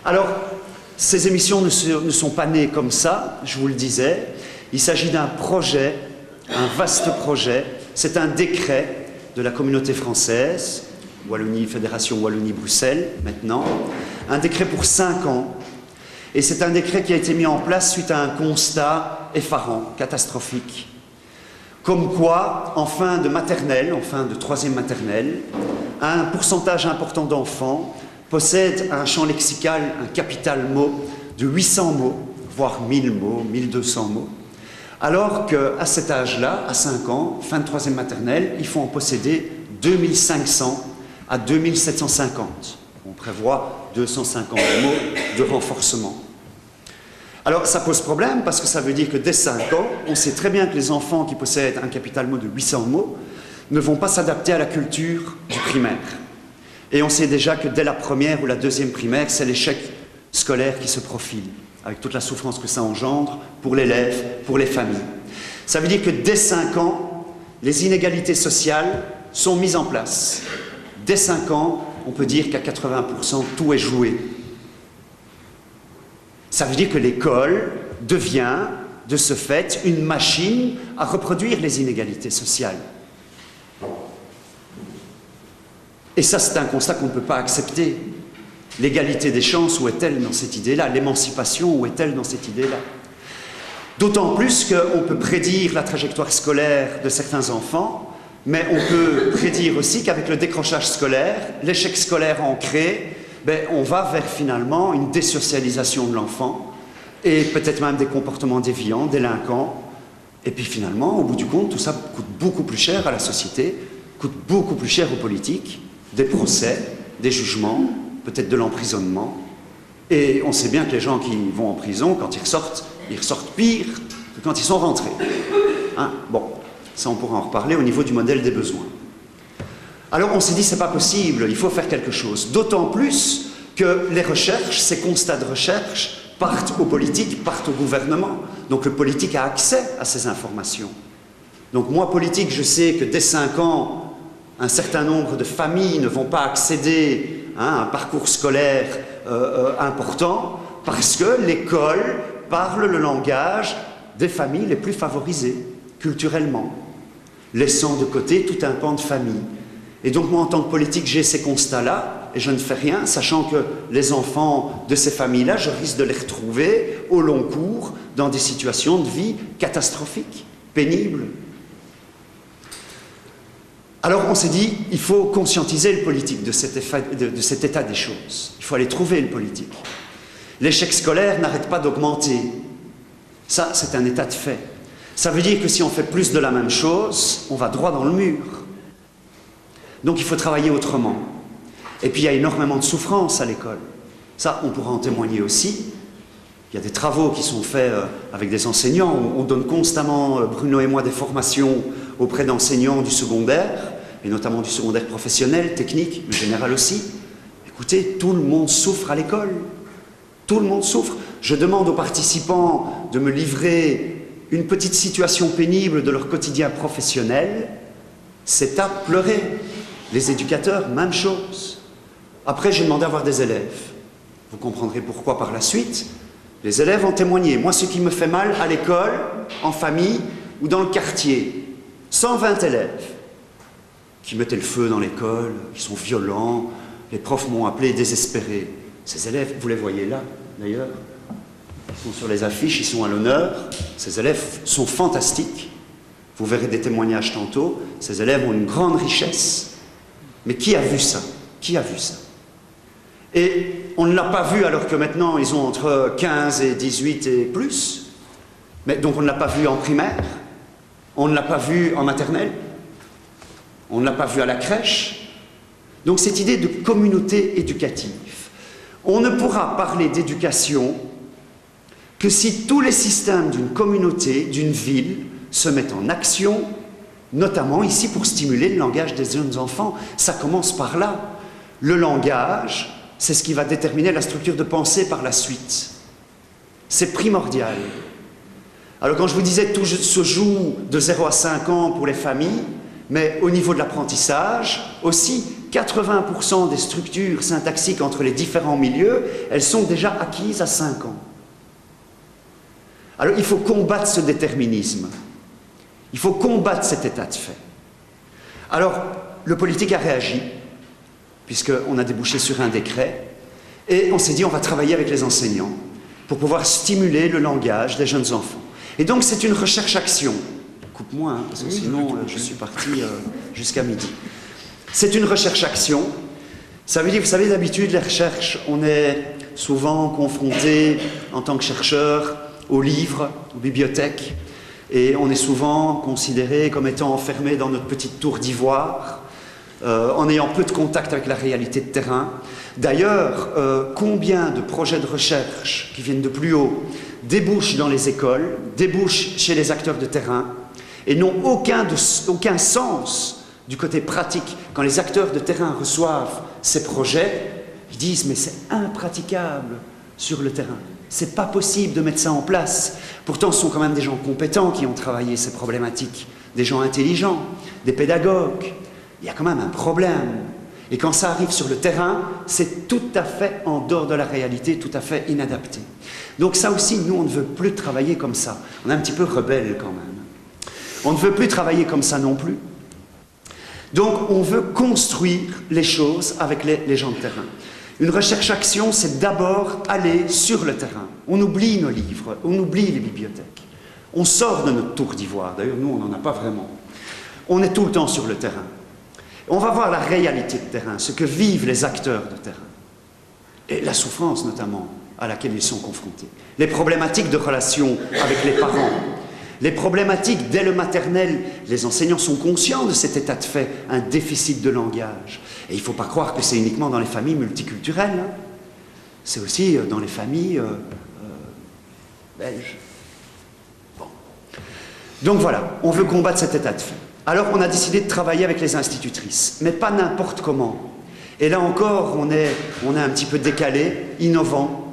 Alors, ces émissions ne sont pas nées comme ça, je vous le disais. Il s'agit d'un projet, un vaste projet. C'est un décret de la communauté française, Wallonie, Fédération Wallonie-Bruxelles, maintenant. Un décret pour 5 ans. Et c'est un décret qui a été mis en place suite à un constat effarant, catastrophique. Comme quoi, en fin de maternelle, en fin de 3e maternelle, un pourcentage important d'enfants possèdent un champ lexical, un capital mot de 800 mots, voire 1000 mots, 1200 mots, alors qu'à cet âge-là, à 5 ans, fin de 3e maternelle, il faut en posséder 2500 à 2750. On prévoit 250 mots de renforcement. Alors ça pose problème parce que ça veut dire que dès 5 ans, on sait très bien que les enfants qui possèdent un capital mot de 800 mots ne vont pas s'adapter à la culture du primaire. Et on sait déjà que dès la 1re ou la 2e primaire, c'est l'échec scolaire qui se profile, avec toute la souffrance que ça engendre pour l'élève, pour les familles. Ça veut dire que dès 5 ans, les inégalités sociales sont mises en place. Dès 5 ans, on peut dire qu'à 80%, tout est joué. Ça veut dire que l'école devient, de ce fait, une machine à reproduire les inégalités sociales. Et ça, c'est un constat qu'on ne peut pas accepter. L'égalité des chances, où est-elle dans cette idée-là? L'émancipation, où est-elle dans cette idée-là? D'autant plus qu'on peut prédire la trajectoire scolaire de certains enfants, mais on peut prédire aussi qu'avec le décrochage scolaire, l'échec scolaire ancré, on va vers finalement une désocialisation de l'enfant et peut-être même des comportements déviants, délinquants. Et puis finalement, au bout du compte, tout ça coûte beaucoup plus cher à la société, coûte beaucoup plus cher aux politiques, des procès, des jugements, peut-être de l'emprisonnement. Et on sait bien que les gens qui vont en prison, quand ils ressortent pire que quand ils sont rentrés. Hein? Bon, ça on pourra en reparler au niveau du modèle des besoins. Alors on s'est dit, c'est pas possible, il faut faire quelque chose. D'autant plus que les recherches, ces constats de recherche, partent aux politiques, partent au gouvernement. Donc le politique a accès à ces informations. Donc moi, politique, je sais que dès 5 ans, un certain nombre de familles ne vont pas accéder à un parcours scolaire important parce que l'école parle le langage des familles les plus favorisées, culturellement, laissant de côté tout un pan de famille. Et donc moi, en tant que politique, j'ai ces constats-là, et je ne fais rien, sachant que les enfants de ces familles-là, je risque de les retrouver au long cours dans des situations de vie catastrophiques, pénibles. Alors on s'est dit, il faut conscientiser le politique de cet état des choses. Il faut aller trouver le politique. L'échec scolaire n'arrête pas d'augmenter. Ça, c'est un état de fait. Ça veut dire que si on fait plus de la même chose, on va droit dans le mur. Donc il faut travailler autrement. Et puis il y a énormément de souffrance à l'école. Ça, on pourra en témoigner aussi. Il y a des travaux qui sont faits avec des enseignants. On donne constamment, Bruno et moi, des formations auprès d'enseignants du secondaire, et notamment du secondaire professionnel, technique, mais général aussi. Écoutez, tout le monde souffre à l'école. Tout le monde souffre. Je demande aux participants de me livrer une petite situation pénible de leur quotidien professionnel. C'est à pleurer. Les éducateurs, même chose. Après, j'ai demandé à voir des élèves. Vous comprendrez pourquoi par la suite. Les élèves ont témoigné. Moi, ce qui me fait mal à l'école, en famille ou dans le quartier, 120 élèves qui mettaient le feu dans l'école, qui sont violents. Les profs m'ont appelé désespéré. Ces élèves, vous les voyez là, d'ailleurs, ils sont sur les affiches, ils sont à l'honneur. Ces élèves sont fantastiques. Vous verrez des témoignages tantôt. Ces élèves ont une grande richesse. Mais qui a vu ça? Qui a vu ça? Et on ne l'a pas vu alors que maintenant ils ont entre 15 et 18 et plus. Mais donc on ne l'a pas vu en primaire, on ne l'a pas vu en maternelle, on ne l'a pas vu à la crèche. Donc cette idée de communauté éducative. On ne pourra parler d'éducation que si tous les systèmes d'une communauté, d'une ville, se mettent en action, notamment ici pour stimuler le langage des jeunes enfants. Ça commence par là. Le langage, c'est ce qui va déterminer la structure de pensée par la suite. C'est primordial. Alors quand je vous disais que tout se joue de 0 à 5 ans pour les familles, Mais au niveau de l'apprentissage, aussi, 80% des structures syntaxiques entre les différents milieux, elles sont déjà acquises à 5 ans. Alors il faut combattre ce déterminisme. Il faut combattre cet état de fait. Alors, le politique a réagi, puisqu'on a débouché sur un décret, et on s'est dit on va travailler avec les enseignants pour pouvoir stimuler le langage des jeunes enfants. Et donc c'est une recherche-action. Coupe-moi, hein, parce que sinon je suis parti jusqu'à midi. C'est une recherche-action. Ça veut dire, vous savez, d'habitude, les recherches, on est souvent confronté, en tant que chercheur, aux livres, aux bibliothèques, et on est souvent considéré comme étant enfermé dans notre petite tour d'ivoire, en ayant peu de contact avec la réalité de terrain. D'ailleurs, combien de projets de recherche qui viennent de plus haut débouchent dans les écoles, débouchent chez les acteurs de terrain, et n'ont aucun sens du côté pratique. Quand les acteurs de terrain reçoivent ces projets, ils disent « mais c'est impraticable sur le terrain, c'est pas possible de mettre ça en place ». Pourtant, ce sont quand même des gens compétents qui ont travaillé ces problématiques, des gens intelligents, des pédagogues. Il y a quand même un problème. Et quand ça arrive sur le terrain, c'est tout à fait en dehors de la réalité, tout à fait inadapté. Donc ça aussi, nous, on ne veut plus travailler comme ça. On est un petit peu rebelle quand même. On ne veut plus travailler comme ça non plus. Donc on veut construire les choses avec les gens de terrain. Une recherche-action, c'est d'abord aller sur le terrain. On oublie nos livres, on oublie les bibliothèques. On sort de notre tour d'ivoire. D'ailleurs, nous, on n'en a pas vraiment. On est tout le temps sur le terrain. On va voir la réalité de terrain, ce que vivent les acteurs de terrain. Et la souffrance, notamment, à laquelle ils sont confrontés. Les problématiques de relation avec les parents. Les problématiques dès le maternel. Les enseignants sont conscients de cet état de fait, un déficit de langage. Et il ne faut pas croire que c'est uniquement dans les familles multiculturelles. Hein. C'est aussi dans les familles belges. Bon. Donc voilà, on veut combattre cet état de fait. Alors on a décidé de travailler avec les institutrices, mais pas n'importe comment. Et là encore, on est un petit peu décalé, innovant.